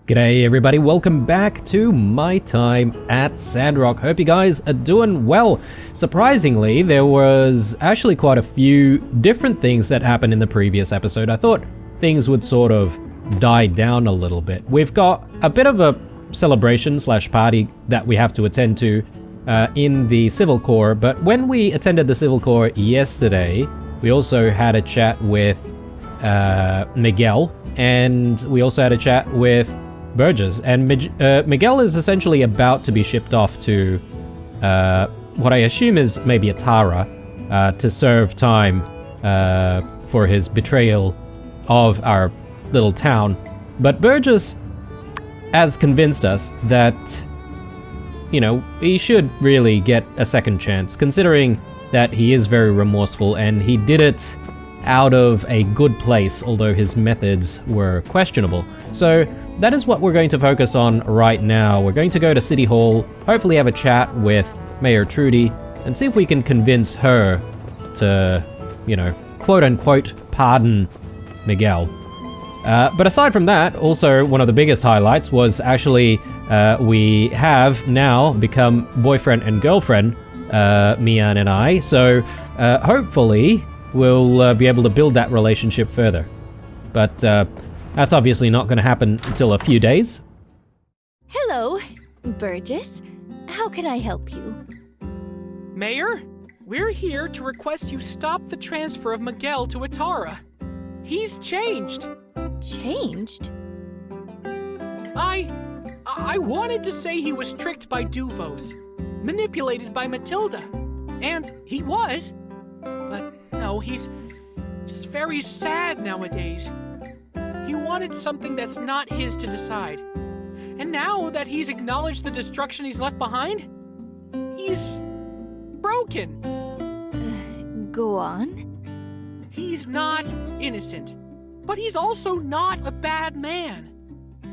G'day everybody, welcome back to my time at Sandrock. Hope you guys are doing well. Surprisingly, there was actually quite a few different things that happened in the previous episode. I thought things would sort of die down a little bit. We've got a bit of a celebration slash party that we have to attend to in the Civil Corps, but when we attended the Civil Corps yesterday, we also had a chat with Miguel, and we also had a chat with Burgess, and Miguel is essentially about to be shipped off to what I assume is maybe Atara to serve time for his betrayal of our little town. But Burgess has convinced us that, you know, he should really get a second chance, considering that he is very remorseful and he did it out of a good place, although his methods were questionable. So that is what we're going to focus on right now. We're going to go to City Hall, hopefully have a chat with Mayor Trudy, and see if we can convince her to, you know, quote-unquote pardon Miguel. But aside from that, also one of the biggest highlights was actually we have now become boyfriend and girlfriend, Mian and I, so hopefully we'll be able to build that relationship further. But that's obviously not going to happen until a few days. Hello, Burgess. How can I help you? Mayor, we're here to request you stop the transfer of Miguel to Atara. He's changed. Changed? I wanted to say he was tricked by Duvos, manipulated by Matilda, and he was, but no, he's just very sad nowadays. He wanted something that's not his to decide. And now that he's acknowledged the destruction he's left behind, he's broken. Go on. He's not innocent, but he's also not a bad man.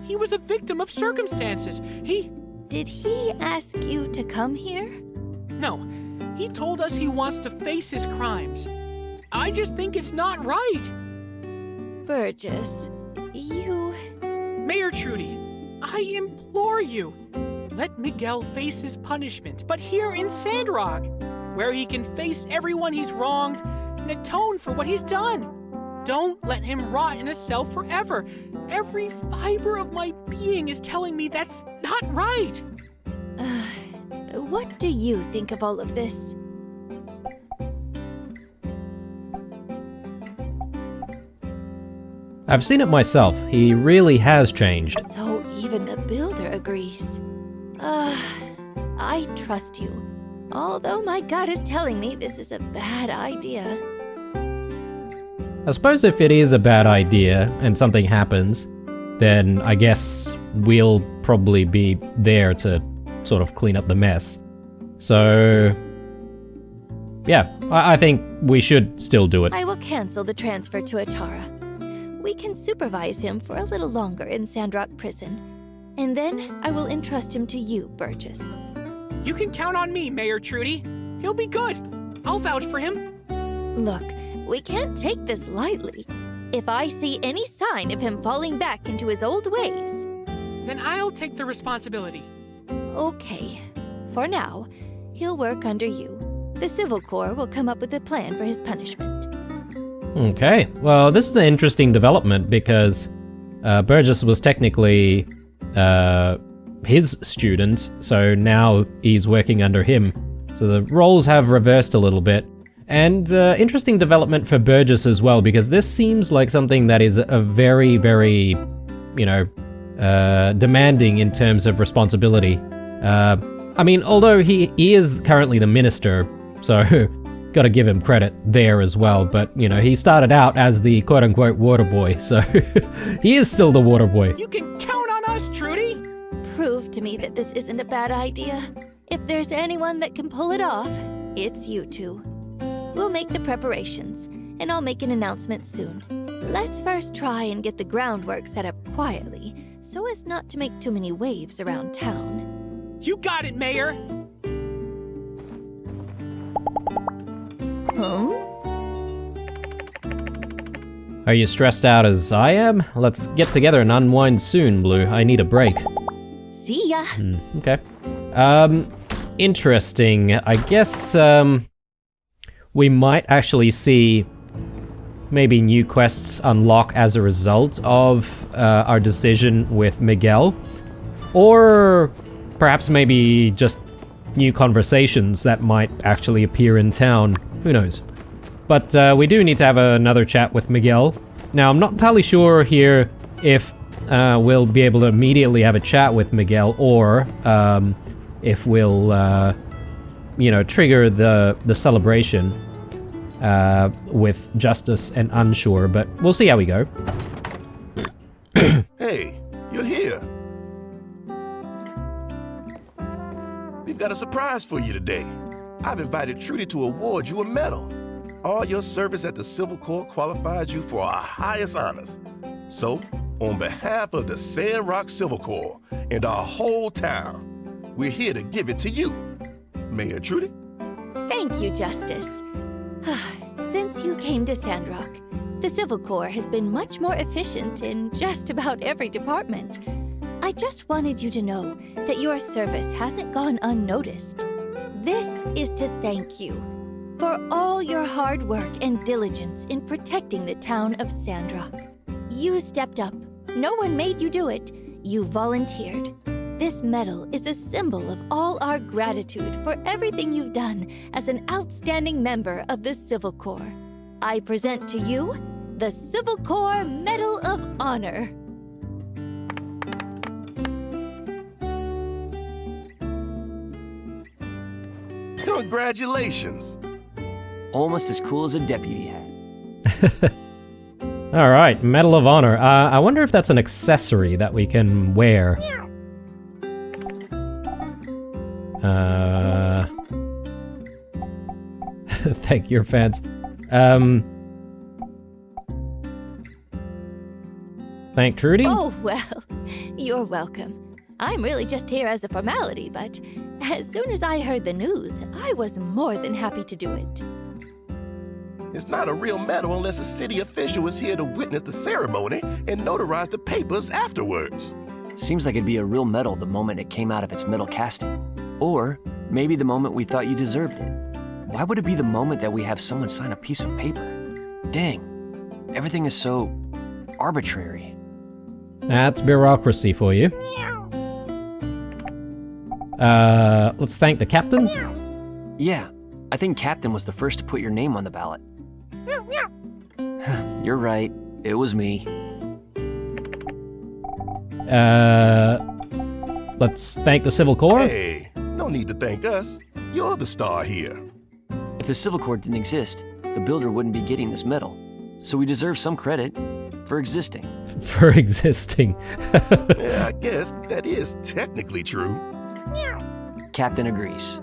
He was a victim of circumstances. Did he ask you to come here? No, he told us he wants to face his crimes. I just think it's not right. Burgess, you... Mayor Trudy, I implore you, let Miguel face his punishment, but here in Sandrock, where he can face everyone he's wronged and atone for what he's done. Don't let him rot in a cell forever. Every fiber of my being is telling me that's not right. What do you think of all of this? I've seen it myself. He really has changed. So even the builder agrees. I trust you. Although my gut is telling me this is a bad idea. I suppose if it is a bad idea and something happens, then I guess we'll probably be there to sort of clean up the mess. So, yeah, I think we should still do it. I will cancel the transfer to Atara. We can supervise him for a little longer in Sandrock Prison, and then I will entrust him to you, Burgess. You can count on me, Mayor Trudy. He'll be good. I'll vouch for him. Look, we can't take this lightly. If I see any sign of him falling back into his old ways... Then I'll take the responsibility. Okay. For now, he'll work under you. The Civil Corps will come up with a plan for his punishment. Okay, well, this is an interesting development because Burgess was technically his student, so now he's working under him. So the roles have reversed a little bit. And interesting development for Burgess as well, because this seems like something that is a very, very, you know, demanding in terms of responsibility. I mean, although he is currently the minister, so gotta give him credit there as well, but, you know, he started out as the quote-unquote water boy, so he is still the water boy. You can count on us, Trudy! Prove to me that this isn't a bad idea. If there's anyone that can pull it off, it's you two. We'll make the preparations, and I'll make an announcement soon. Let's first try and get the groundwork set up quietly, so as not to make too many waves around town. You got it, Mayor! Huh? Are you stressed out as I am? Let's get together and unwind soon, Blue. I need a break. See ya. Okay. Interesting. I guess, we might actually see maybe new quests unlock as a result of our decision with Miguel. Or perhaps maybe just new conversations that might actually appear in town. Who knows? But we do need to have another chat with Miguel. Now, I'm not entirely sure here if we'll be able to immediately have a chat with Miguel, or if we'll, you know, trigger the celebration with Justice and Unsure, but we'll see how we go. Hey, you're here. We've got a surprise for you today. I've invited Trudy to award you a medal. All your service at the Civil Corps qualifies you for our highest honors. So, on behalf of the Sandrock Civil Corps and our whole town, we're here to give it to you. Mayor Trudy? Thank you, Justice. Since you came to Sandrock, the Civil Corps has been much more efficient in just about every department. I just wanted you to know that your service hasn't gone unnoticed. This is to thank you for all your hard work and diligence in protecting the town of Sandrock. You stepped up. No one made you do it. You volunteered. This medal is a symbol of all our gratitude for everything you've done as an outstanding member of the Civil Corps. I present to you the Civil Corps Medal of Honor. Congratulations. Almost as cool as a deputy hat. All right, Medal of Honor. I wonder if that's an accessory that we can wear. Thank your fans. Thank Trudy? Oh, well, you're welcome. I'm really just here as a formality, but as soon as I heard the news, I was more than happy to do it. It's not a real medal unless a city official is here to witness the ceremony and notarize the papers afterwards. Seems like it'd be a real medal the moment it came out of its metal casting. Or maybe the moment we thought you deserved it. Why would it be the moment that we have someone sign a piece of paper? Dang, everything is so arbitrary. That's bureaucracy for you. Let's thank the captain. Yeah, I think Captain was the first to put your name on the ballot. You're right, it was me. Let's thank the Civil Corps. Hey, no need to thank us. You're the star here. If the Civil Corps didn't exist, the builder wouldn't be getting this medal. So we deserve some credit for existing. For existing. Yeah, I guess that is technically true. Captain agrees.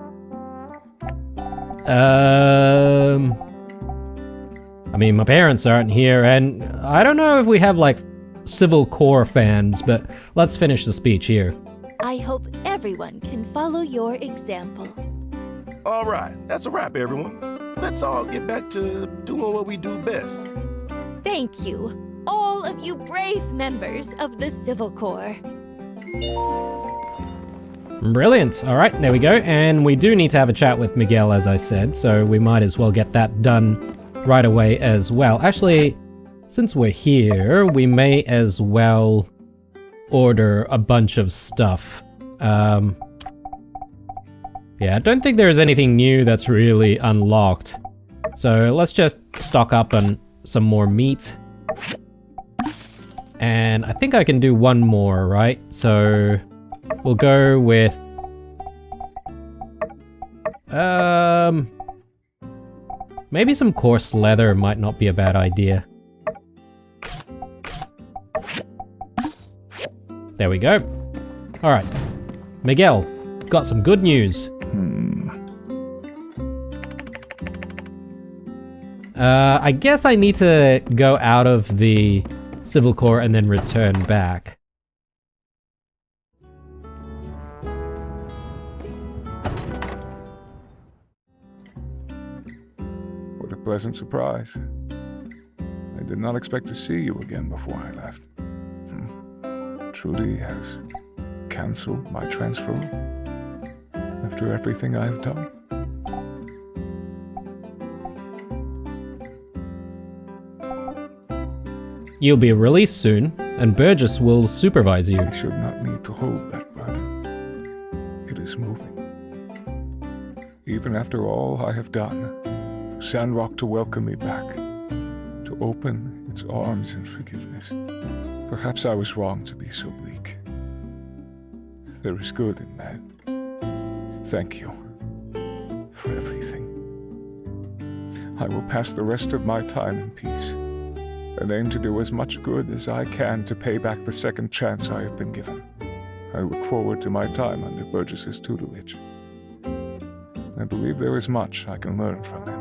I mean, my parents aren't here, and I don't know if we have, like, Civil Corps fans, but let's finish the speech here. I hope everyone can follow your example. All right, that's a wrap, everyone. Let's all get back to doing what we do best. Thank you, all of you brave members of the Civil Corps. Brilliant. All right, there we go. And we do need to have a chat with Miguel, as I said, so we might as well get that done right away as well. Actually, since we're here, we may as well order a bunch of stuff. Yeah, I don't think there's anything new that's really unlocked. So let's just stock up on some more meat. And I think I can do one more, right? So we'll go with... maybe some coarse leather might not be a bad idea. There we go. Alright. Miguel, got some good news. I guess I need to go out of the Civil Corps and then return back. What a pleasant surprise. I did not expect to see you again before I left. Trudy has cancelled my transfer after everything I have done. You'll be released soon, and Burgess will supervise you. I should not need to hold that burden. It is moving. Even after all I have done, for Sandrock to welcome me back, to open its arms in forgiveness. Perhaps I was wrong to be so bleak. There is good in man. Thank you for everything. I will pass the rest of my time in peace, and aim to do as much good as I can to pay back the second chance I have been given. I look forward to my time under Burgess's tutelage. I believe there is much I can learn from him.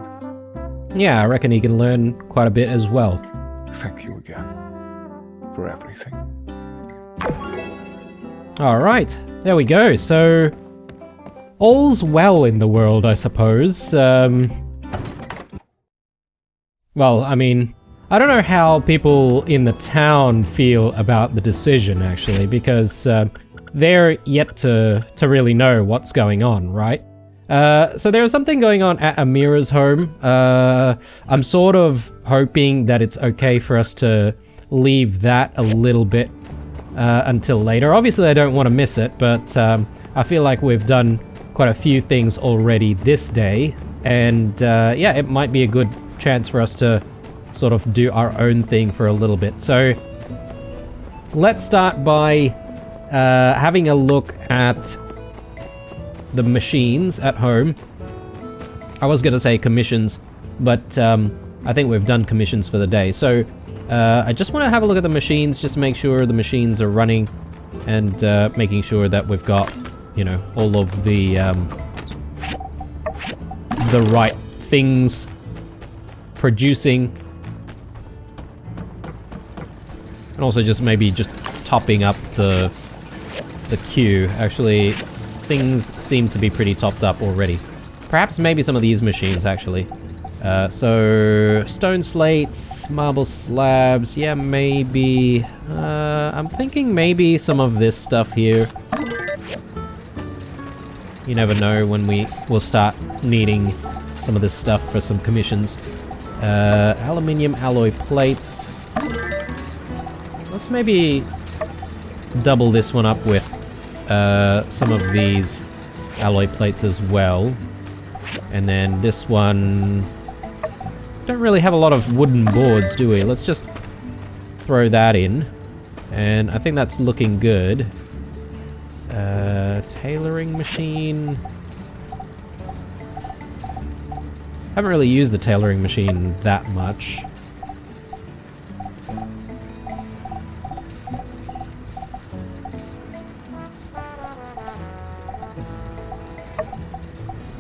Yeah, I reckon he can learn quite a bit as well. Thank you again for everything. Alright, there we go. So, all's well in the world, I suppose. Well, I mean, I don't know how people in the town feel about the decision, actually, because they're yet to really know what's going on, right? So there's something going on at Amira's home. I'm sort of hoping that it's okay for us to leave that a little bit until later. Obviously, I don't want to miss it, but I feel like we've done quite a few things already this day, and yeah, it might be a good chance for us to sort of do our own thing for a little bit. So let's start by having a look at the machines at home. I was gonna say commissions, but I think we've done commissions for the day. So I just want to have a look at the machines, just make sure the machines are running, and making sure that we've got, you know, all of the right things producing. And also just maybe just topping up the queue. Actually, things seem to be pretty topped up already. Perhaps maybe some of these machines, actually. So, stone slates, marble slabs, yeah, maybe. I'm thinking maybe some of this stuff here. You never know when we'll start needing some of this stuff for some commissions. Aluminium alloy plates. Let's maybe double this one up with some of these alloy plates as well. And then this one... Don't really have a lot of wooden boards, do we? Let's just throw that in. And I think that's looking good. Tailoring machine... Haven't really used the tailoring machine that much.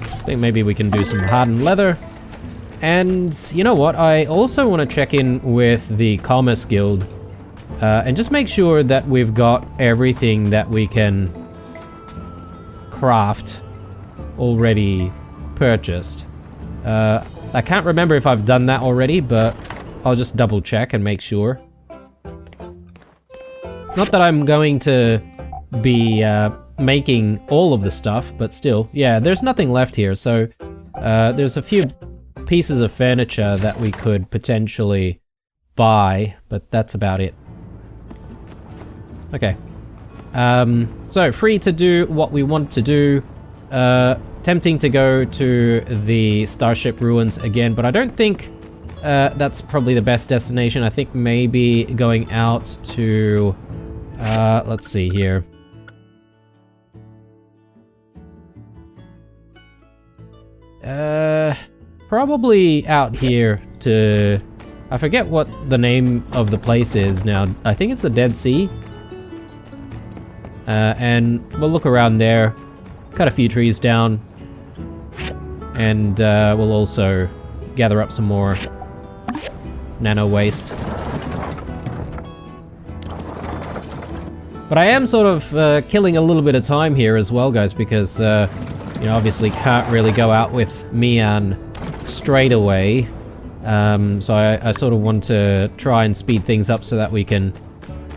I think maybe we can do some hardened leather. And you know what? I also want to check in with the Commerce Guild and just make sure that we've got everything that we can craft already purchased. I can't remember if I've done that already, but I'll just double check and make sure. Not that I'm going to be making all of the stuff, but still, yeah, there's nothing left here, so there's a few pieces of furniture that we could potentially buy, but that's about it. Okay. So, free to do what we want to do. Tempting to go to the Starship Ruins again, but I don't think that's probably the best destination. I think maybe going out to... let's see here. Probably out here to... I forget what the name of the place is now. I think it's the Dead Sea. And we'll look around there, cut a few trees down, and we'll also gather up some more nano waste. But I am sort of killing a little bit of time here as well, guys, because, you know, obviously can't really go out with Mian straight away. So I sort of want to try and speed things up so that we can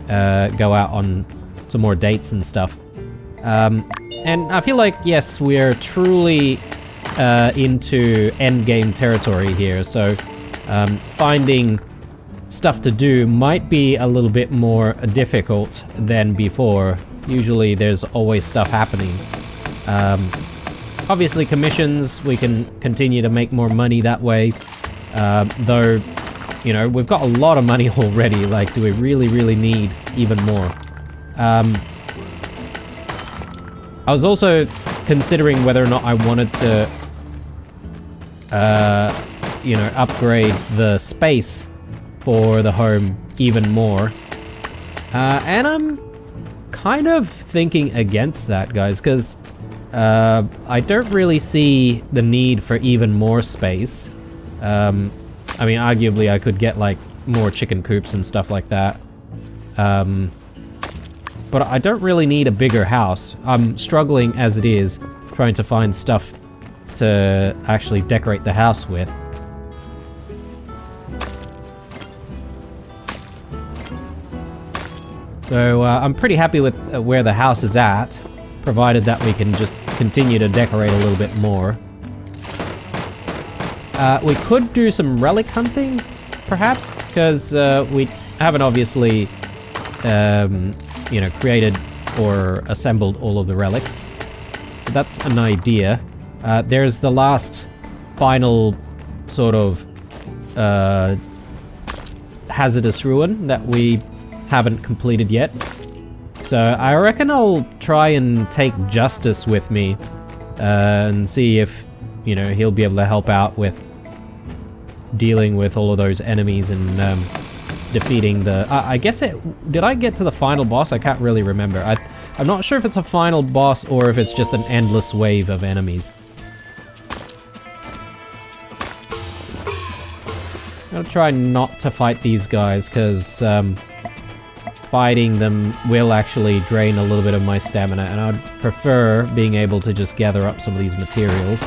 go out on some more dates and stuff. And I feel like, yes, we're truly into endgame territory here, so finding stuff to do might be a little bit more difficult than before. Usually there's always stuff happening. Obviously commissions, we can continue to make more money that way, though, you know, we've got a lot of money already. Like, do we really need even more? I was also considering whether or not I wanted to, you know, upgrade the space for the home even more. And I'm kind of thinking against that, guys, because I don't really see the need for even more space. I mean, arguably I could get like more chicken coops and stuff like that. But I don't really need a bigger house. I'm struggling as it is, trying to find stuff to actually decorate the house with. So I'm pretty happy with where the house is at, provided that we can just continue to decorate a little bit more. We could do some relic hunting, perhaps, because we haven't obviously you know, created or assembled all of the relics. So that's an idea. There's the last final sort of hazardous ruin that we haven't completed yet. So I reckon I'll try and take Justice with me and see if, you know, he'll be able to help out with dealing with all of those enemies and defeating the... I guess did I get to the final boss? I can't really remember. I'm not sure if it's a final boss or if it's just an endless wave of enemies. I'm gonna try not to fight these guys, because fighting them will actually drain a little bit of my stamina, and I'd prefer being able to just gather up some of these materials.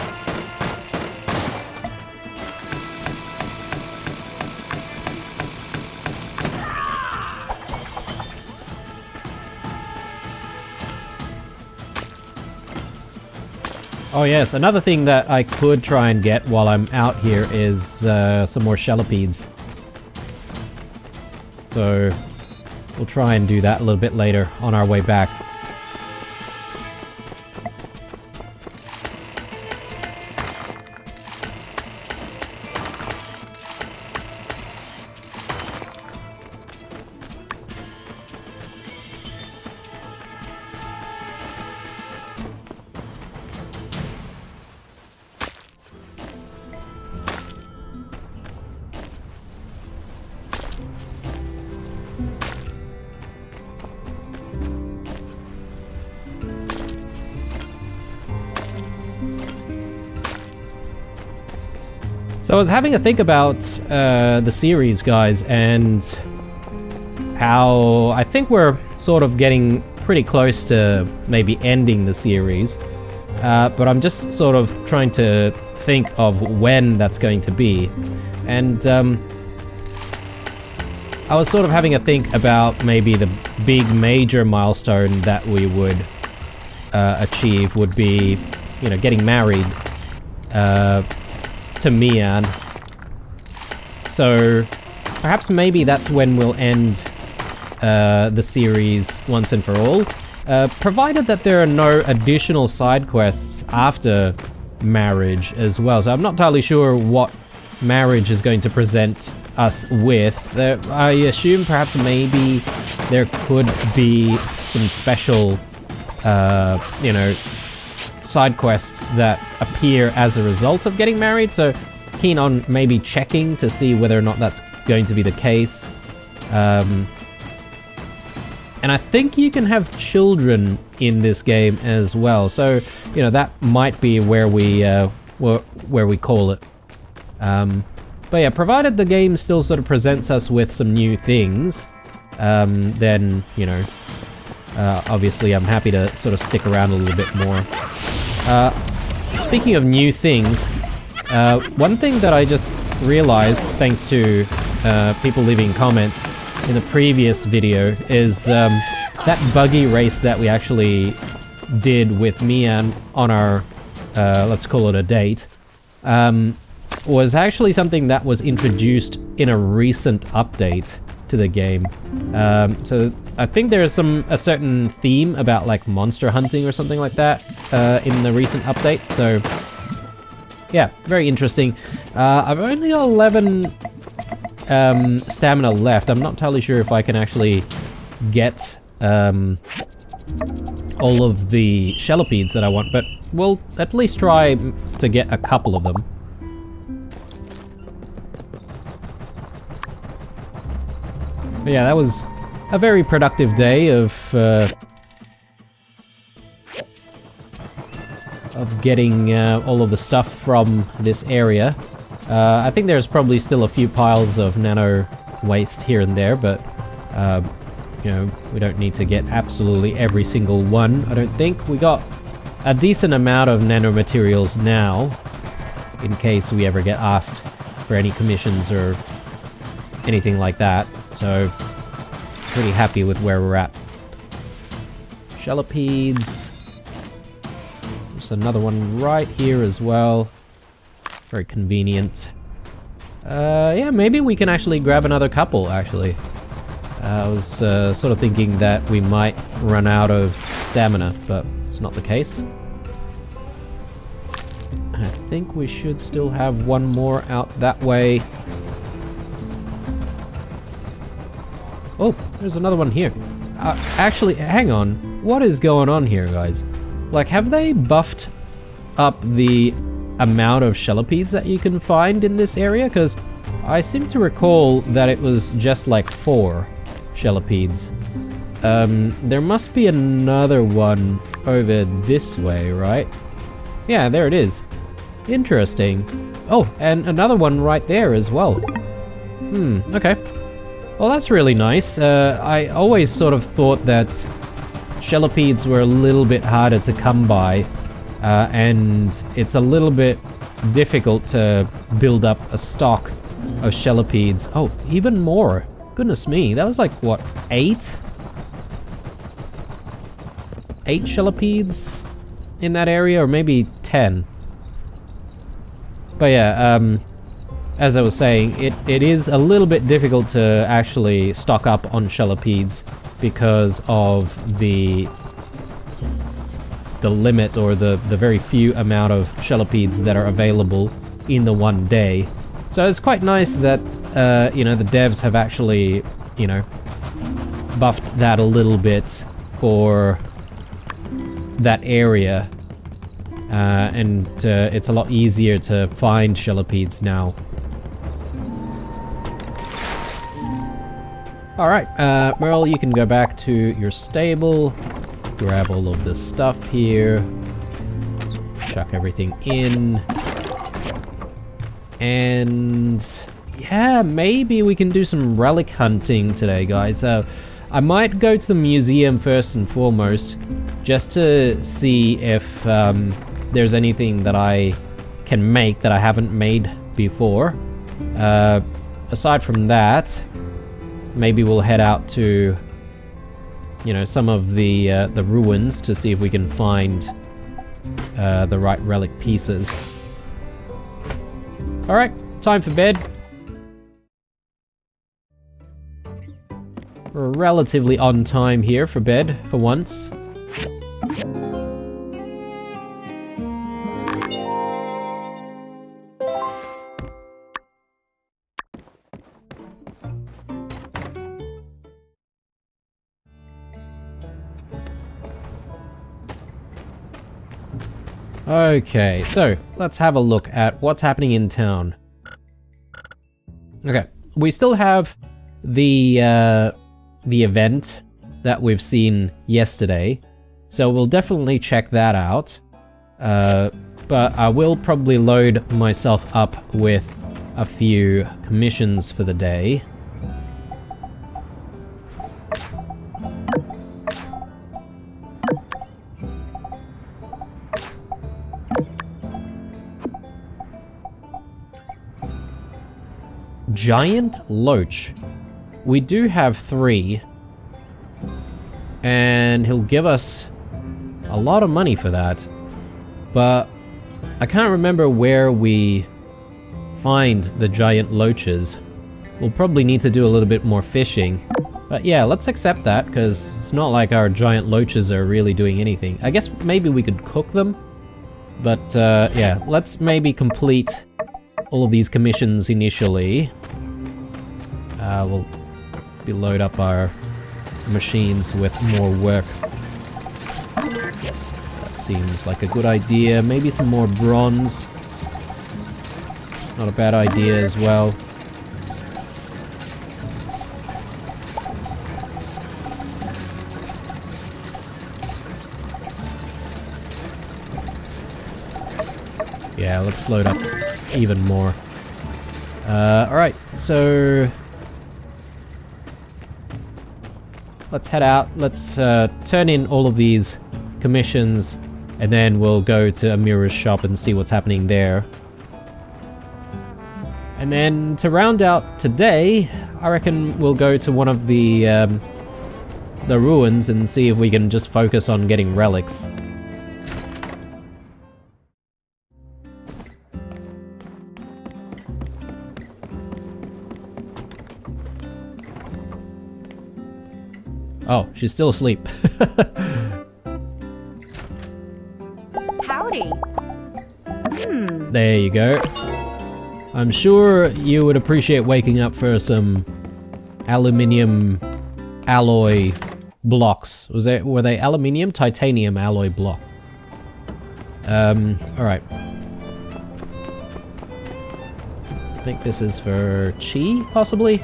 Oh yes, another thing that I could try and get while I'm out here is some more Shellipeds. So we'll try and do that a little bit later on our way back. So I was having a think about the series, guys, and how I think we're sort of getting pretty close to maybe ending the series. But I'm just sort of trying to think of when that's going to be. And I was sort of having a think about maybe the big major milestone that we would achieve would be, you know, getting married to Mian. So perhaps maybe that's when we'll end the series once and for all, provided that there are no additional side quests after marriage as well. So I'm not entirely sure what marriage is going to present us with. I assume perhaps maybe there could be some special you know, side quests that appear as a result of getting married, so keen on maybe checking to see whether or not that's going to be the case. And I think you can have children in this game as well, so you know, that might be where we call it. But yeah, provided the game still sort of presents us with some new things, then, you know, obviously I'm happy to sort of stick around a little bit more. Speaking of new things, one thing that I just realized, thanks to people leaving comments in the previous video, is that buggy race that we actually did with Mian on our, let's call it a date, was actually something that was introduced in a recent update to the game. So I think there's a certain theme about like monster hunting or something like that in the recent update. So yeah, very interesting. I've only got 11 stamina left. I'm not entirely sure if I can actually get all of the Shellipedes that I want, but we'll at least try to get a couple of them. But yeah, that was a very productive day of getting all of the stuff from this area. I think there's probably still a few piles of nano waste here and there, but you know, we don't need to get absolutely every single one, I don't think. We got a decent amount of nanomaterials now, in case we ever get asked for any commissions or anything like that. So, pretty happy with where we're at. Shellipedes. There's another one right here as well. Very convenient. Yeah, maybe we can actually grab another couple, actually. I was sort of thinking that we might run out of stamina, but it's not the case. I think we should still have one more out that way. Oh, there's another one here. Actually, hang on. What is going on here, guys? Like, have they buffed up the amount of Shellipedes that you can find in this area? Because I seem to recall that it was just like 4 Shellipedes. There must be another one over this way, right? Yeah, there it is. Interesting. Oh, and another one right there as well. Okay. Well, that's really nice. I always sort of thought that Shellipedes were a little bit harder to come by, and it's a little bit difficult to build up a stock of Shellipedes. Oh, even more. Goodness me, that was like, what, 8? 8 Shellipedes in that area, or maybe 10. But yeah, as I was saying, it is a little bit difficult to actually stock up on Shellipedes because of the limit, or the very few amount of Shellipedes that are available in the one day. So it's quite nice that, you know, the devs have actually, you know, buffed that a little bit for that area. And it's a lot easier to find Shellipedes now. Alright, Merle, you can go back to your stable, grab all of this stuff here, chuck everything in, and yeah, maybe we can do some relic hunting today, guys. I might go to the museum first and foremost, just to see if there's anything that I can make that I haven't made before. Aside from that, maybe we'll head out to, you know, some of the ruins to see if we can find the right relic pieces. Alright, time for bed. We're relatively on time here for bed, for once. Okay, so let's have a look at what's happening in town. Okay, we still have the event that we've seen yesterday, so we'll definitely check that out. But I will probably load myself up with a few commissions for the day. giant loach. We do have 3. And he'll give us a lot of money for that. But I can't remember where we find the giant loaches. We'll probably need to do a little bit more fishing. But yeah, let's accept that, because it's not like our giant loaches are really doing anything. I guess maybe we could cook them. But yeah, let's maybe complete all of these commissions initially. We'll load up our machines with more work. That seems like a good idea. Maybe some more bronze. Not a bad idea as well. Yeah, let's load up even more. Alright, so let's head out. Let's turn in all of these commissions, and then we'll go to Amira's shop and see what's happening there. And then to round out today, I reckon we'll go to one of the ruins and see if we can just focus on getting relics. Oh, she's still asleep. Howdy. There you go. I'm sure you would appreciate waking up for some aluminium alloy blocks. Were they aluminium? Titanium alloy block. Alright. I think this is for Chi, possibly?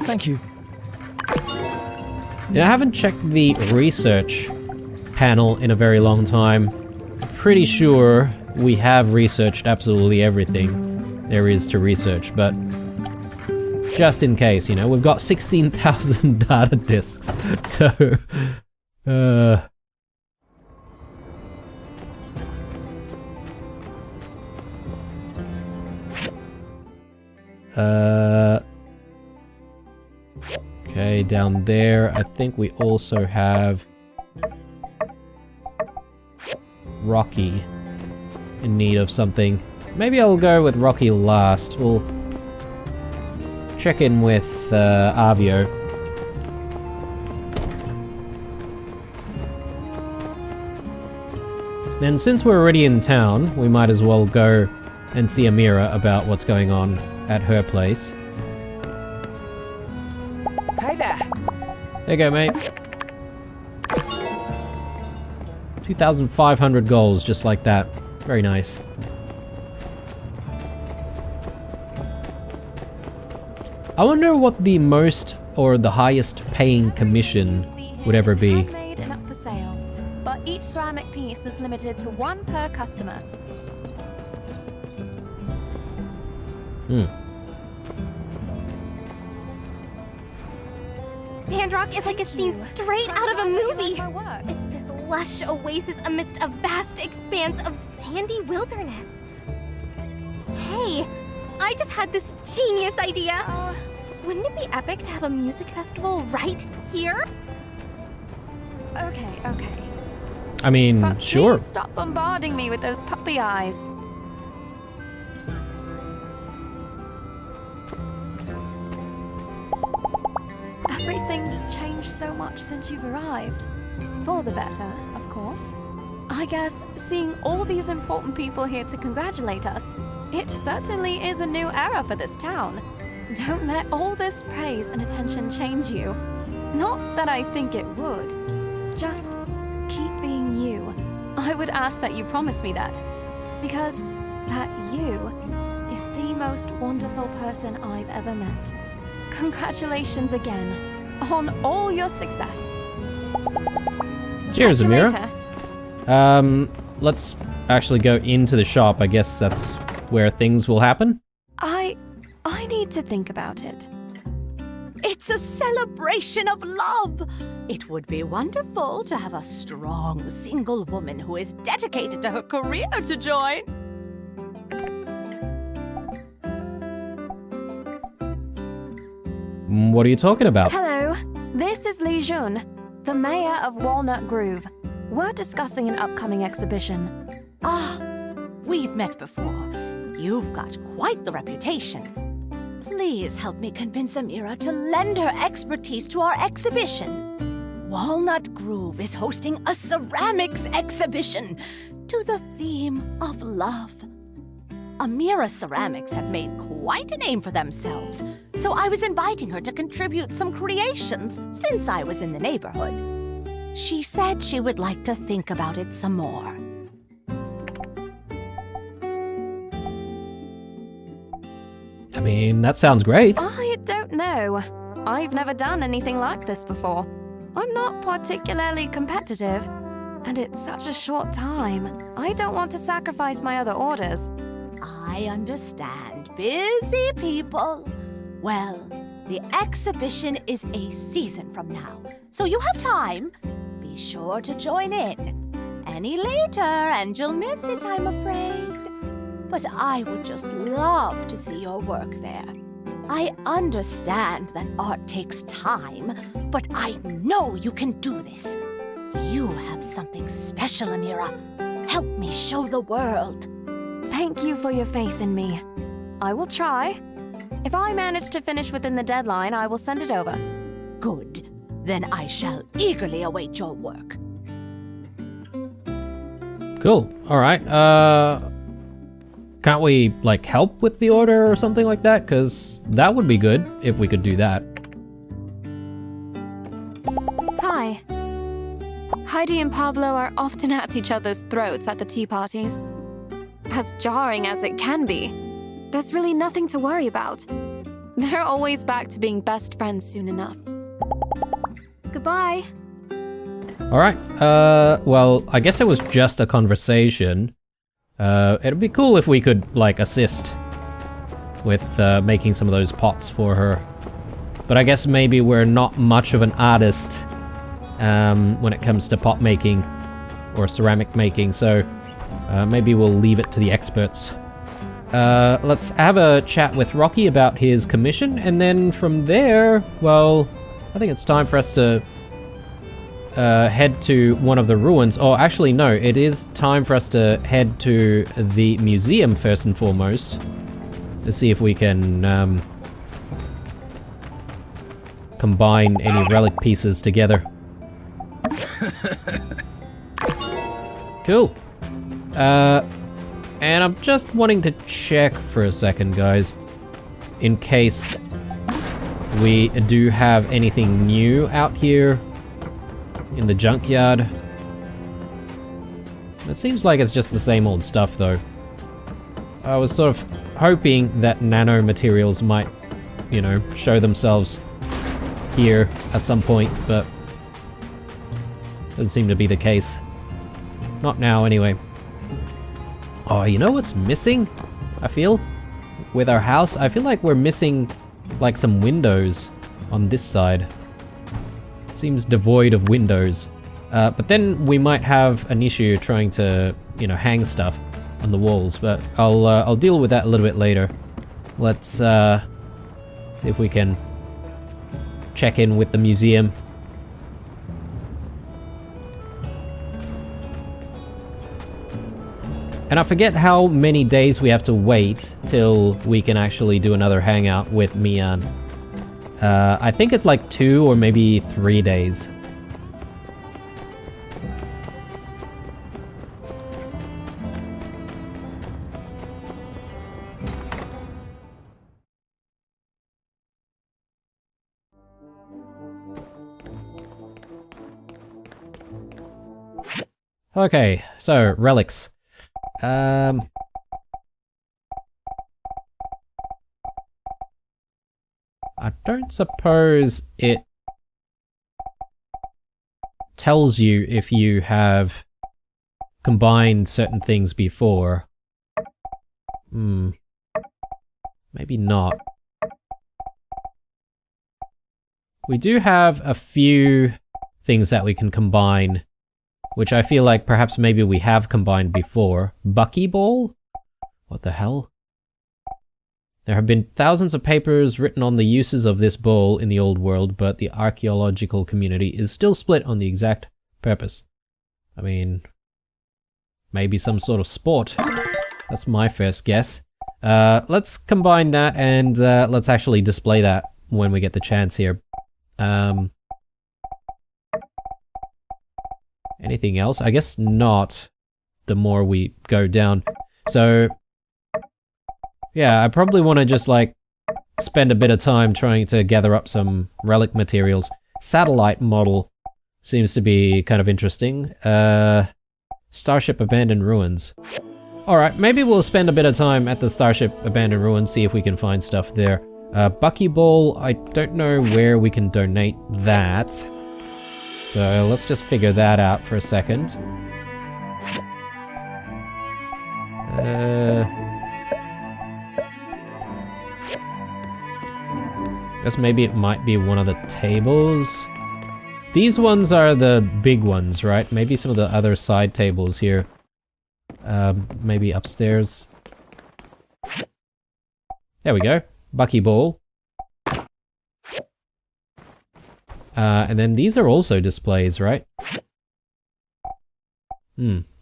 Thank you. Yeah, I haven't checked the research panel in a very long time. Pretty sure we have researched absolutely everything there is to research, but just in case, you know, we've got 16,000 data disks, so okay, down there, I think we also have Rocky in need of something. Maybe I'll go with Rocky last. We'll check in with Avio. Then since we're already in town, we might as well go and see Amira about what's going on at her place. Hey there. There you go, mate. 2,500 goals, just like that. Very nice. I wonder what the most or the highest paying commission would ever be. Handmade and up for sale, but each ceramic piece is limited to 1 per customer. Sandrock is like a scene straight out of a movie. My work. It's this lush oasis amidst a vast expanse of sandy wilderness. Hey, I just had this genius idea. Wouldn't it be epic to have a music festival right here? Okay. I mean, But sure. please stop bombarding me with those puppy eyes. Everything's changed so much since you've arrived. For the better, of course. I guess seeing all these important people here to congratulate us, it certainly is a new era for this town. Don't let all this praise and attention change you. Not that I think it would. Just keep being you. I would ask that you promise me that. Because that you is the most wonderful person I've ever met. Congratulations again on all your success. Cheers, Catch you Amira. later. Let's actually go into the shop. I guess that's where things will happen. I need to think about it. It's a celebration of love. It would be wonderful to have a strong single woman who is dedicated to her career to join. What are you talking about? Hello, this is Li Jun, the mayor of Walnut Grove. We're discussing an upcoming exhibition. Ah, we've met before. You've got quite the reputation. Please help me convince Amira to lend her expertise to our exhibition. Walnut Grove is hosting a ceramics exhibition to the theme of love. Amira Ceramics have made quite a name for themselves, so I was inviting her to contribute some creations since I was in the neighborhood. She said she would like to think about it some more. I mean, that sounds great. I don't know. I've never done anything like this before. I'm not particularly competitive, and it's such a short time. I don't want to sacrifice my other orders. I understand. Busy people. Well, the exhibition is a season from now, so you have time. Be sure to join in. Any later, and you'll miss it, I'm afraid. But I would just love to see your work there. I understand that art takes time, but I know you can do this. You have something special, Amira. Help me show the world. Thank you for your faith in me. I will try. If I manage to finish within the deadline, I will send it over. Good. Then I shall eagerly await your work. Cool. Alright, can't we, like, help with the order or something like that? Because that would be good if we could do that. Hi. Heidi and Pablo are often at each other's throats at the tea parties. As jarring as it can be, there's really nothing to worry about. They're always back to being best friends soon enough. Goodbye. Alright, well, I guess it was just a conversation. It'd be cool if we could, like, assist with making some of those pots for her. But I guess maybe we're not much of an artist when it comes to pot making or ceramic making, so maybe we'll leave it to the experts. Let's have a chat with Rocky about his commission, and then from there, well, I think it's time for us to head to one of the ruins. Oh, actually, no, it is time for us to head to the museum first and foremost to see if we can combine any relic pieces together. Cool. And I'm just wanting to check for a second, guys, in case we do have anything new out here in the junkyard. It seems like it's just the same old stuff, though. I was sort of hoping that nanomaterials might, you know, show themselves here at some point, but doesn't seem to be the case. Not now, anyway. Oh, you know what's missing? I feel with our house, I feel like we're missing like some windows on this side. Seems devoid of windows. But then we might have an issue trying to, you know, hang stuff on the walls, but I'll deal with that a little bit later. Let's see if we can check in with the museum. And I forget how many days we have to wait till we can actually do another hangout with Mian. I think it's like 2 or maybe 3 days. Okay, so relics. I don't suppose it tells you if you have combined certain things before. Maybe not. we do have a few things that we can combine, which I feel like perhaps maybe we have combined before. Buckyball? What the hell? There have been thousands of papers written on the uses of this ball in the old world, but the archaeological community is still split on the exact purpose. I mean, maybe some sort of sport. That's my first guess. Let's combine that and let's actually display that when we get the chance here. Anything else? I guess not, the more we go down. So, yeah, I probably want to just like spend a bit of time trying to gather up some relic materials. Satellite model seems to be kind of interesting. Starship Abandoned Ruins. Alright, maybe we'll spend a bit of time at the Starship Abandoned Ruins, see if we can find stuff there. Buckyball, I don't know where we can donate that. So let's just figure that out for a second. Guess maybe it might be one of the tables. These ones are the big ones, right? Maybe some of the other side tables here. Maybe upstairs. There we go. Buckyball. And then these are also displays, right?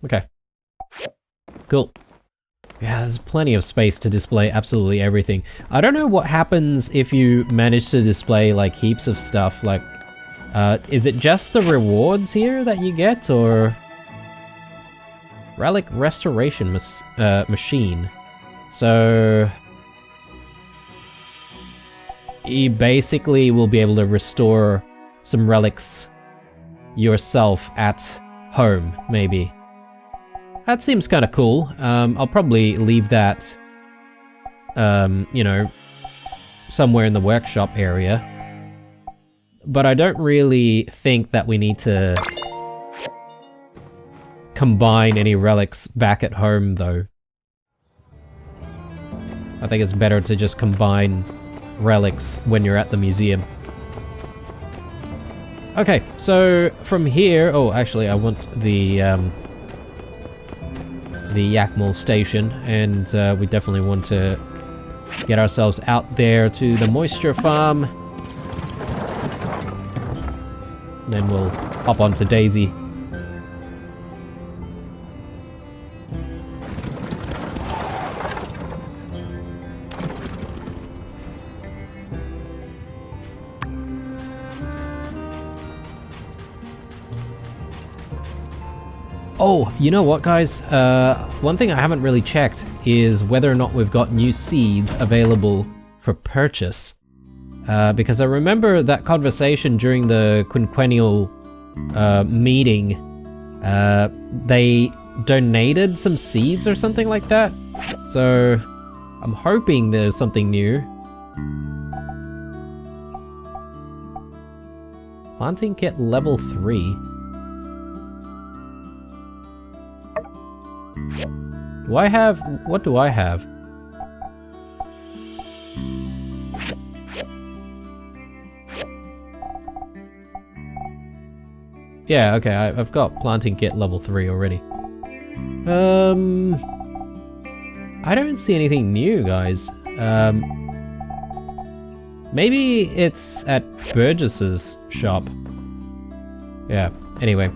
Okay. Cool. Yeah, there's plenty of space to display absolutely everything. I don't know what happens if you manage to display like heaps of stuff, like, is it just the rewards here that you get, or... Relic Restoration Machine. So... you basically will be able to restore some relics yourself at home, maybe. That seems kind of cool. I'll probably leave that, you know, somewhere in the workshop area. But I don't really think that we need to combine any relics back at home, though. I think it's better to just combine relics when you're at the museum. Okay, so from here... oh, actually, I want the Yakmul station, and we definitely want to get ourselves out there to the moisture farm. Then we'll hop on to Daisy. Oh, you know what, guys? One thing I haven't really checked is whether or not we've got new seeds available for purchase. Because I remember that conversation during the quinquennial meeting. They donated some seeds or something like that. So I'm hoping there's something new. Planting kit level 3. Do I have... what do I have? Yeah, okay, I've got planting kit level 3 already. I don't see anything new, guys. Maybe it's at Burgess's shop. Yeah, anyway.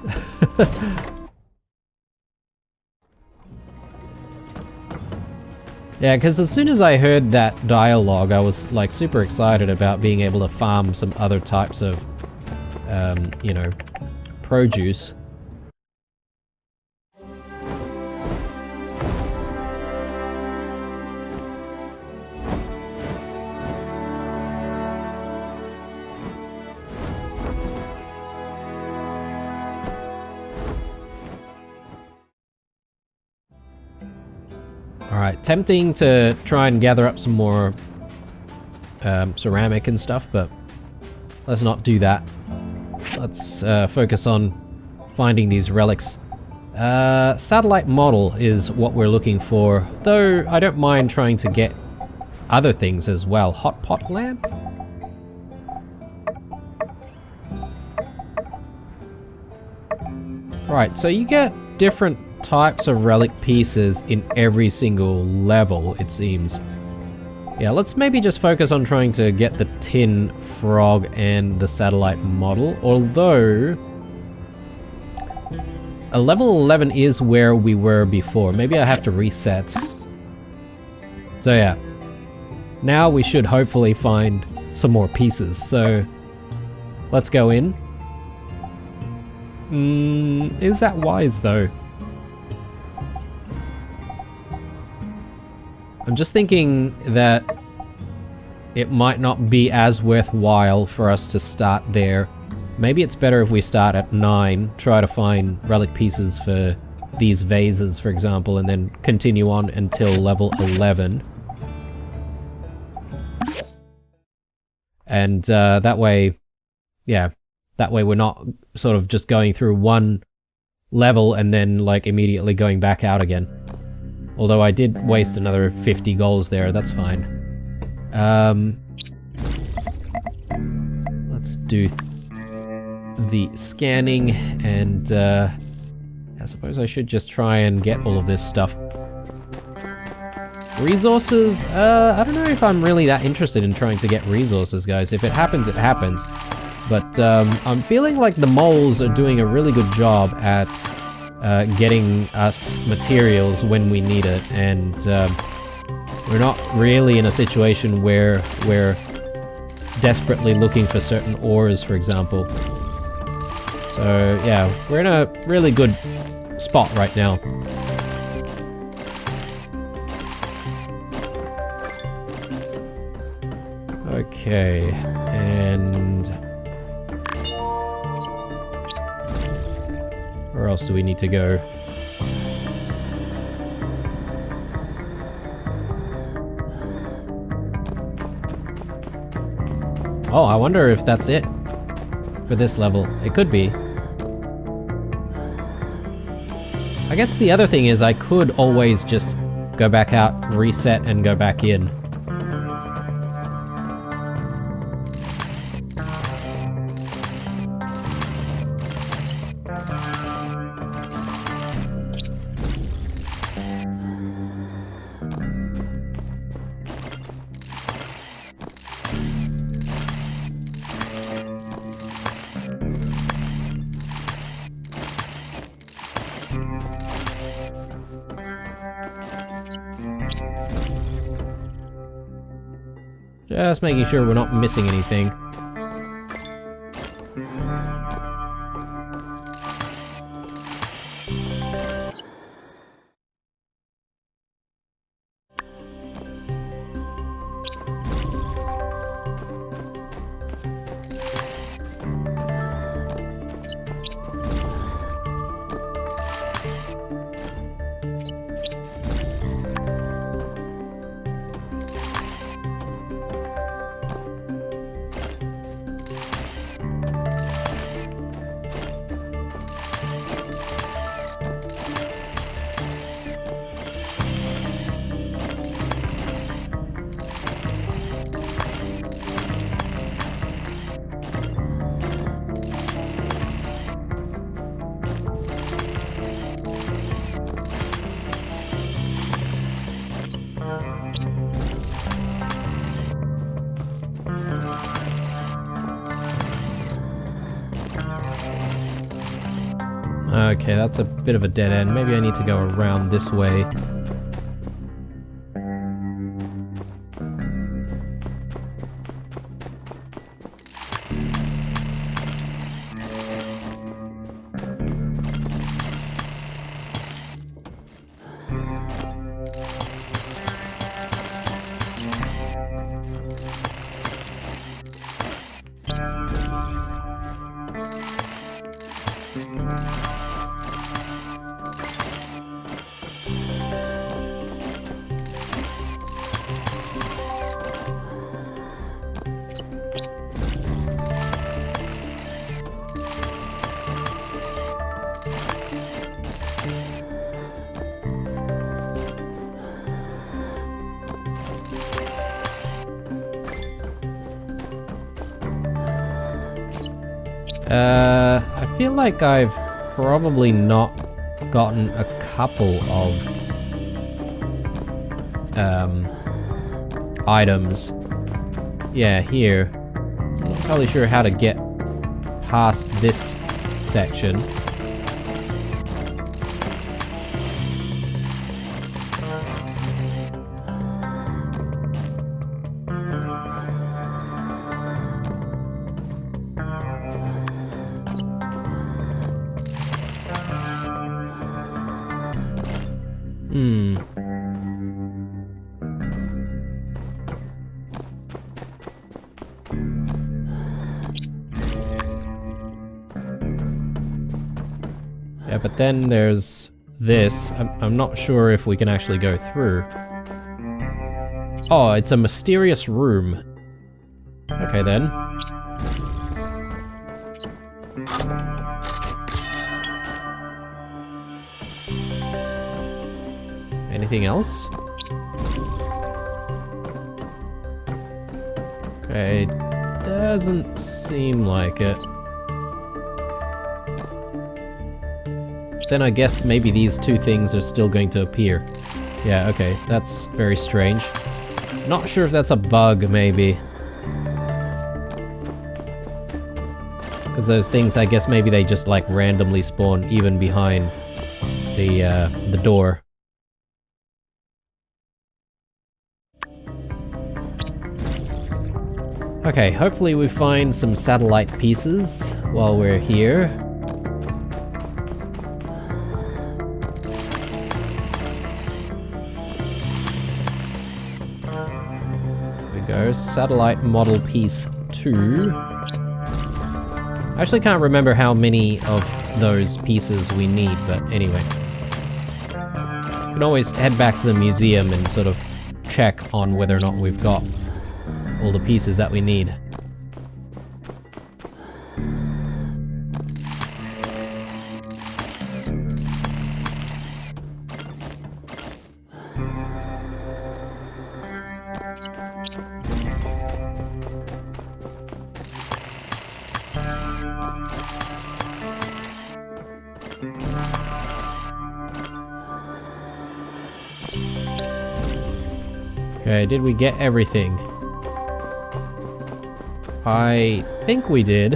Yeah, because as soon as I heard that dialogue, I was like super excited about being able to farm some other types of, you know, produce. Alright, tempting to try and gather up some more ceramic and stuff, but let's not do that. Let's focus on finding these relics. Satellite model is what we're looking for, though I don't mind trying to get other things as well. Hot pot lamp? Right, so you get different types of relic pieces in every single level, it seems. Yeah, let's maybe just focus on trying to get the tin frog and the satellite model, although a level 11 is where we were before. Maybe I have to reset. So yeah, now we should hopefully find some more pieces, so let's go in. Is that wise though? I'm just thinking that it might not be as worthwhile for us to start there. Maybe it's better if we start at 9, try to find relic pieces for these vases, for example, and then continue on until level 11. And that way, yeah, that way we're not sort of just going through one level and then like immediately going back out again. Although I did waste another 50 goals there, that's fine. Let's do the scanning, and I suppose I should just try and get all of this stuff. Resources? I don't know if I'm really that interested in trying to get resources, guys. If it happens, it happens. But I'm feeling like the moles are doing a really good job at getting us materials when we need it, and we're not really in a situation where we're desperately looking for certain ores, for example. So yeah, we're in a really good spot right now. Okay, and where else do we need to go? Oh, I wonder if that's it for this level. It could be. I guess the other thing is I could always just go back out, reset, and go back in. Just making sure we're not missing anything. Okay, that's a bit of a dead end. Maybe I need to go around this way. I feel like I've probably not gotten a couple of items. Yeah, here. Not entirely sure how to get past this section. Yeah, but then there's this. I'm not sure if we can actually go through. Oh, it's a mysterious room. Okay then. Anything else? Okay, doesn't seem like it. Then I guess maybe these two things are still going to appear. Yeah, okay, that's very strange. Not sure if that's a bug, maybe. Because those things, I guess maybe they just like randomly spawn even behind the door. Okay, hopefully we find some satellite pieces while we're here. There we go, satellite model piece 2. I actually can't remember how many of those pieces we need, but anyway. We can always head back to the museum and sort of check on whether or not we've got all the pieces that we need. Okay, did we get everything? I think we did.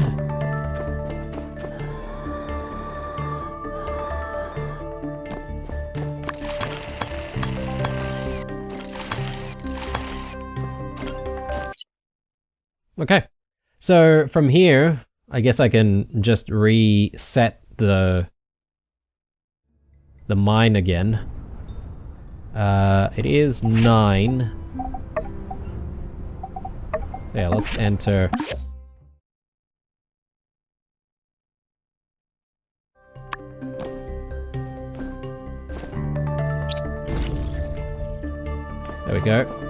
Okay, so from here, I guess I can just reset the mine again. It is 9. Yeah, let's enter. There we go.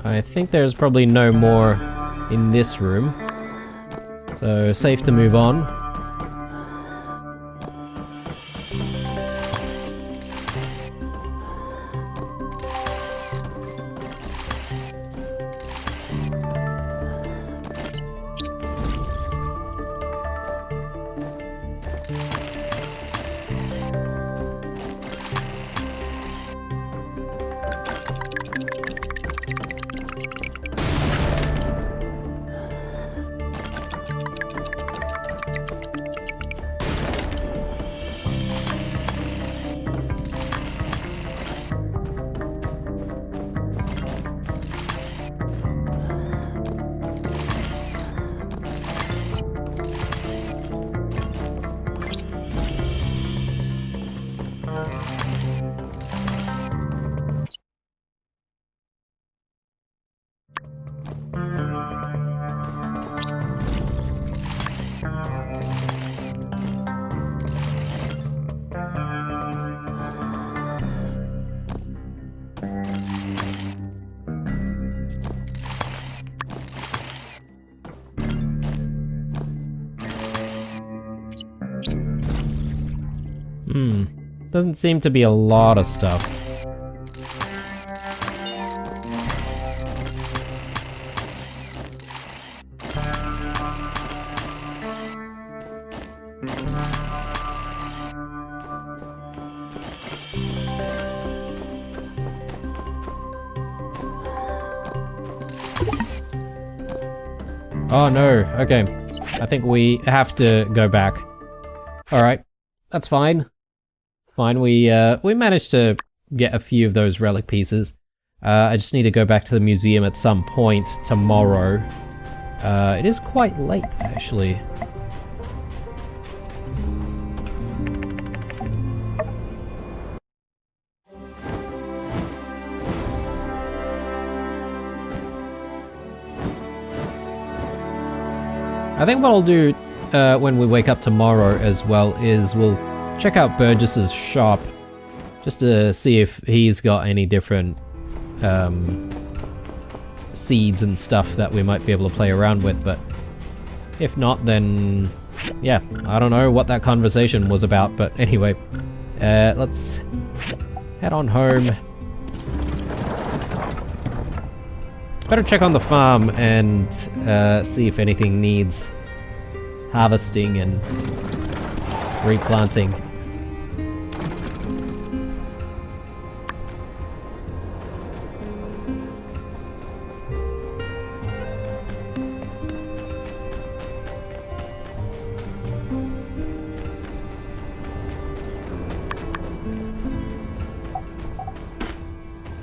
I think there's probably no more in this room, so safe to move on. Doesn't seem to be a lot of stuff. Oh no, okay. I think we have to go back. Alright, that's fine. Fine, we managed to get a few of those relic pieces. I just need to go back to the museum at some point tomorrow. It is quite late, actually. I think what I'll do when we wake up tomorrow as well is we'll check out Burgess's shop just to see if he's got any different seeds and stuff that we might be able to play around with, but if not, then yeah, I don't know what that conversation was about, but anyway, let's head on home. Better check on the farm and see if anything needs harvesting and replanting.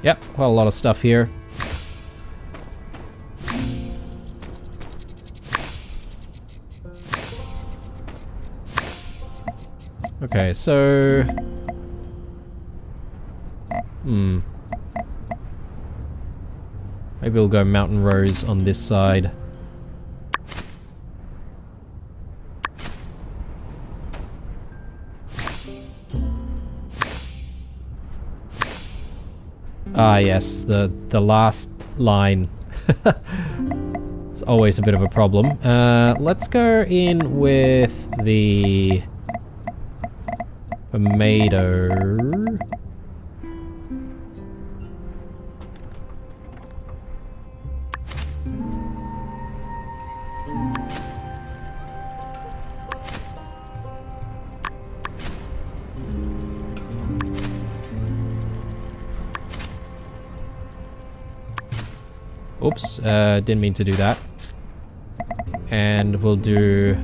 Yep, quite a lot of stuff here. Okay, so... Maybe we'll go Mountain Rose on this side. Ah yes, the last line. It's always a bit of a problem. Let's go in with the... tomato. Oops, didn't mean to do that. And we'll do...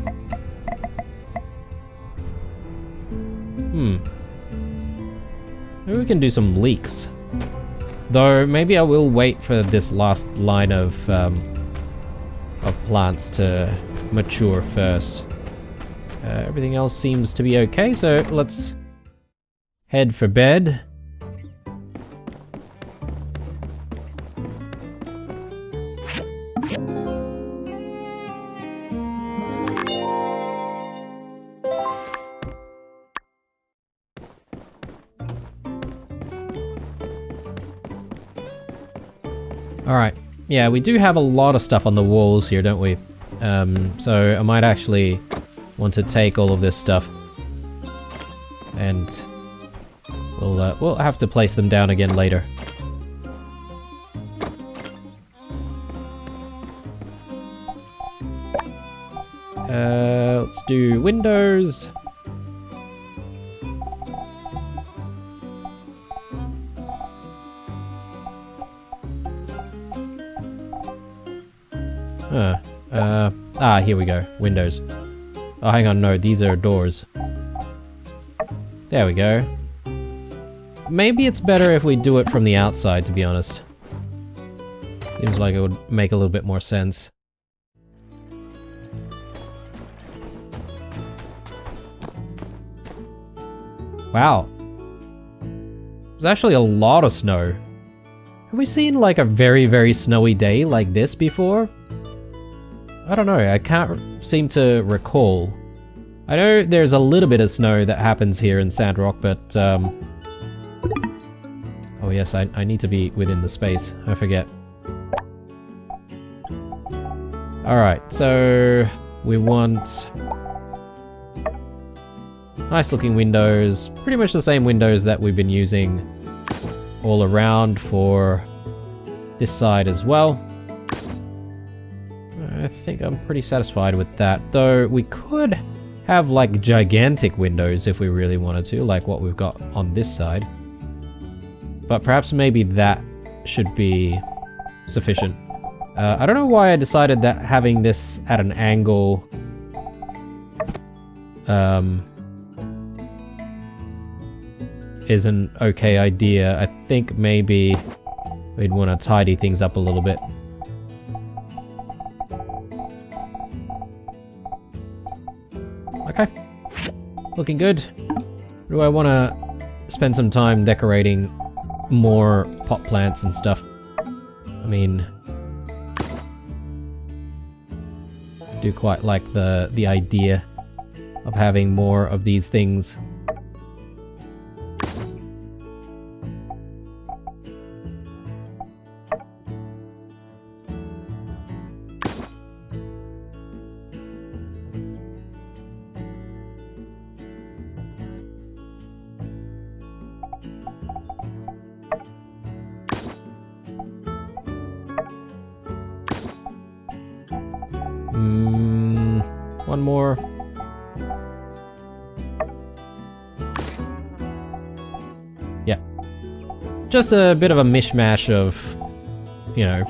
Maybe we can do some leeks. Though, maybe I will wait for this last line of plants to mature first. Everything else seems to be okay, so let's head for bed. Alright, yeah, we do have a lot of stuff on the walls here, don't we? So I might actually want to take all of this stuff. And we'll have to place them down again later. Let's do windows. Here we go. Windows. Oh, hang on, no, these are doors. There we go. Maybe it's better if we do it from the outside, to be honest. Seems like it would make a little bit more sense. Wow. There's actually a lot of snow. Have we seen like a very, very snowy day like this before? I don't know, I can't seem to recall. I know there's a little bit of snow that happens here in Sandrock, but oh yes, I need to be within the space, I forget. Alright, so we want Nice looking windows. Pretty much the same windows that we've been using all around for this side as well. I think I'm pretty satisfied with that. Though we could have like gigantic windows if we really wanted to, like what we've got on this side. But perhaps maybe that should be sufficient. I don't know why I decided that having this at an angle is an okay idea. I think maybe we'd want to tidy things up a little bit. Okay, looking good. Do I want to spend some time decorating more pot plants and stuff? I mean, I do quite like the idea of having more of these things. One more. Yeah. Just a bit of a mishmash of, you know,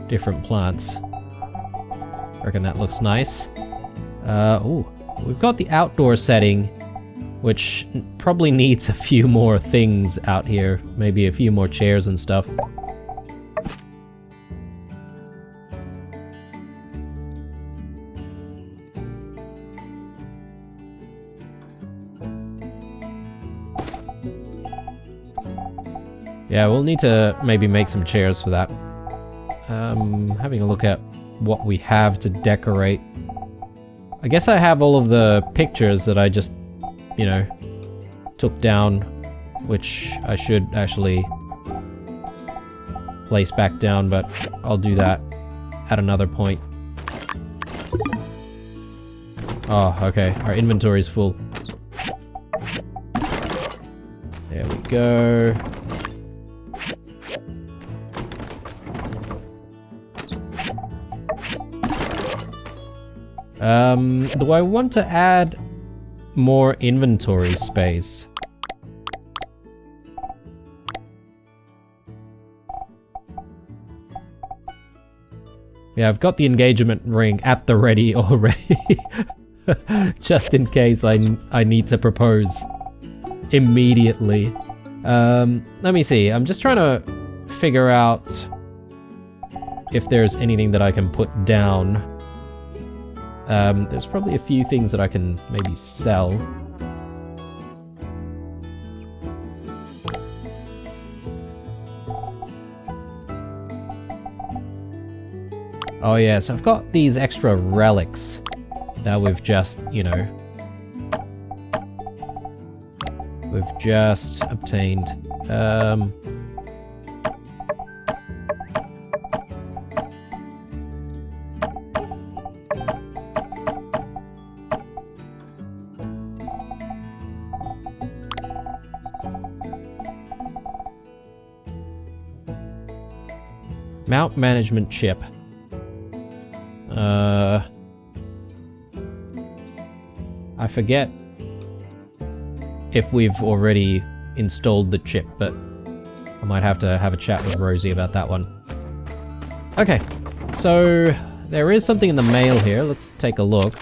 different plants. I reckon that looks nice. Ooh, we've got the outdoor setting, which probably needs a few more things out here. Maybe a few more chairs and stuff. Yeah, we'll need to maybe make some chairs for that. Having a look at what we have to decorate. I guess I have all of the pictures that I just, you know, took down, which I should actually place back down, but I'll do that at another point. Oh, okay, our inventory's full. There we go. Do I want to add more inventory space? Yeah, I've got the engagement ring at the ready already. Just in case I need to propose immediately. Let me see, I'm just trying to figure out if there's anything that I can put down. There's probably a few things that I can maybe sell. Oh yeah, so I've got these extra relics that we've just, you know, we've just obtained. Mount management chip. I forget if we've already installed the chip, but I might have to have a chat with Rosie about that one. Okay, so there is something in the mail here. Let's take a look.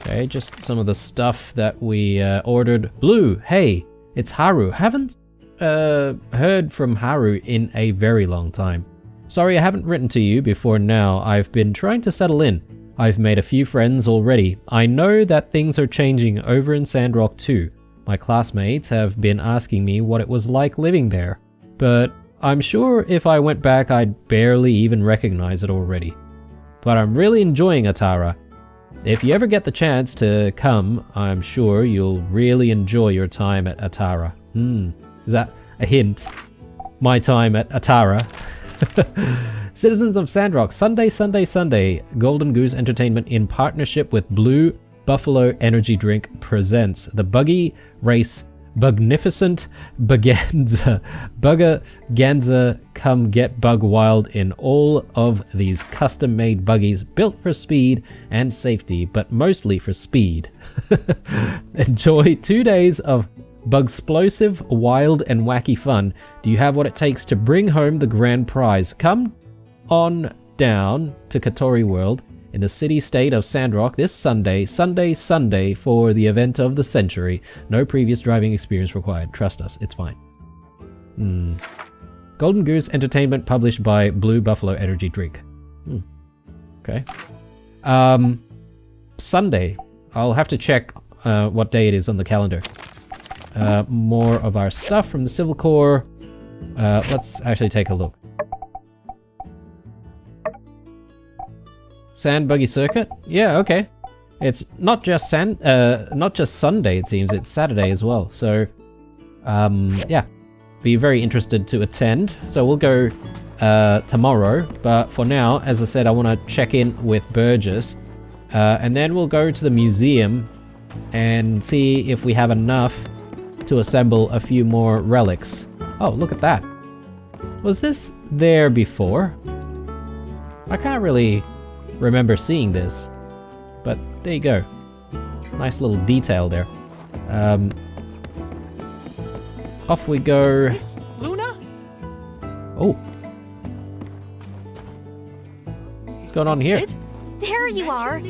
Okay, just some of the stuff that we ordered. Blue, hey, it's Haru. Haven't heard from Haru in a very long time. Sorry I haven't written to you before now. I've been trying to settle in. I've made a few friends already. I know that things are changing over in Sandrock too. My classmates have been asking me what it was like living there, but I'm sure if I went back I'd barely even recognize it already. But I'm really enjoying Atara. If you ever get the chance to come, I'm sure you'll really enjoy your time at Atara. Is that a hint? My time at Atara. Citizens of Sandrock, Sunday, Golden Goose Entertainment in partnership with Blue Buffalo Energy Drink presents the Buggy Race Bugnificent Buganza. Bugaganza, come get bug wild in all of these custom-made buggies built for speed and safety, but mostly for speed. Enjoy 2 days of Bugsplosive, wild and wacky fun. Do you have what it takes to bring home the grand prize? Come on down to Katori World in the city-state of Sandrock this Sunday for the event of the century. No previous driving experience required. Trust us, it's fine. Golden Goose Entertainment, published by Blue Buffalo Energy Drink. Okay. Sunday. I'll have to check what day it is on the calendar. More of our stuff from the Civil Corps. Let's actually take a look. Sand Buggy Circuit? Yeah, okay. It's not just Sunday, it seems. It's Saturday as well. So, yeah. Be very interested to attend. So we'll go tomorrow. But for now, as I said, I want to check in with Burgess. And then we'll go to the museum and see if we have enough to assemble a few more relics. Oh, look at that. Was this there before? I can't really remember seeing this, but there you go. Nice little detail there. Off we go. Miss Luna? Oh. What's going on here? There you are.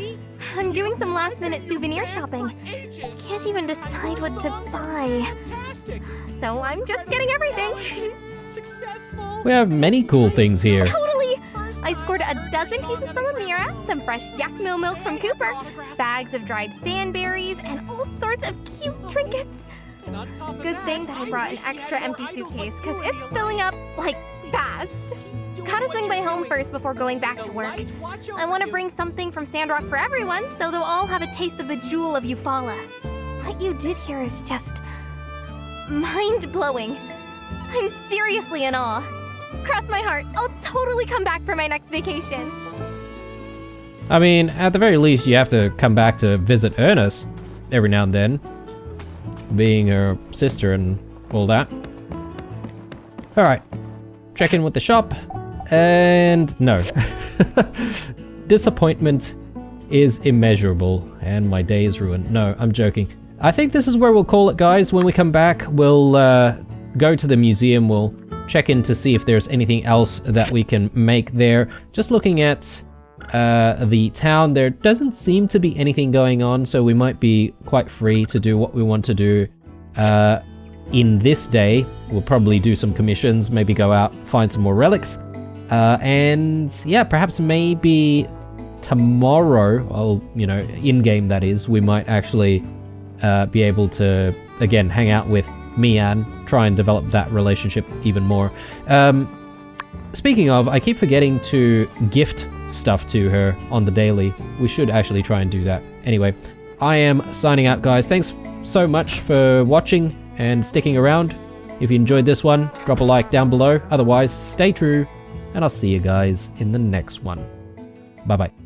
I'm doing some last-minute souvenir shopping. Can't even decide what to buy. Fantastic. So I'm just getting everything. Successful. We have many cool things here. Totally! I scored a dozen pieces from Amira, some fresh yak milk from Cooper, bags of dried sandberries, and all sorts of cute trinkets. Good thing that I brought an extra empty suitcase, because it's filling up, like, fast. Gotta swing by home first before going back to work. I want to bring something from Sandrock for everyone, so they'll all have a taste of the jewel of Eufaula. What you did here is just mind-blowing. I'm seriously in awe. Cross my heart, I'll totally come back for my next vacation. I mean, at the very least, you have to come back to visit Ernest every now and then, being her sister and all that. Alright, check in with the shop, and no. Disappointment is immeasurable, and my day is ruined. No, I'm joking. I think this is where we'll call it, guys. When we come back, we'll go to the museum, we'll check in to see if there's anything else that we can make there. Just looking at the town, there doesn't seem to be anything going on, so we might be quite free to do what we want to do in this day. We'll probably do some commissions, maybe go out, find some more relics, and yeah, perhaps maybe tomorrow, in-game that is, we might actually be able to, again, hang out with Mian, try and develop that relationship even more. Speaking of, I keep forgetting to gift stuff to her on the daily. We should actually try and do that. Anyway, I am signing out, guys. Thanks so much for watching and sticking around. If you enjoyed this one, drop a like down below. Otherwise, stay true, and I'll see you guys in the next one. Bye-bye.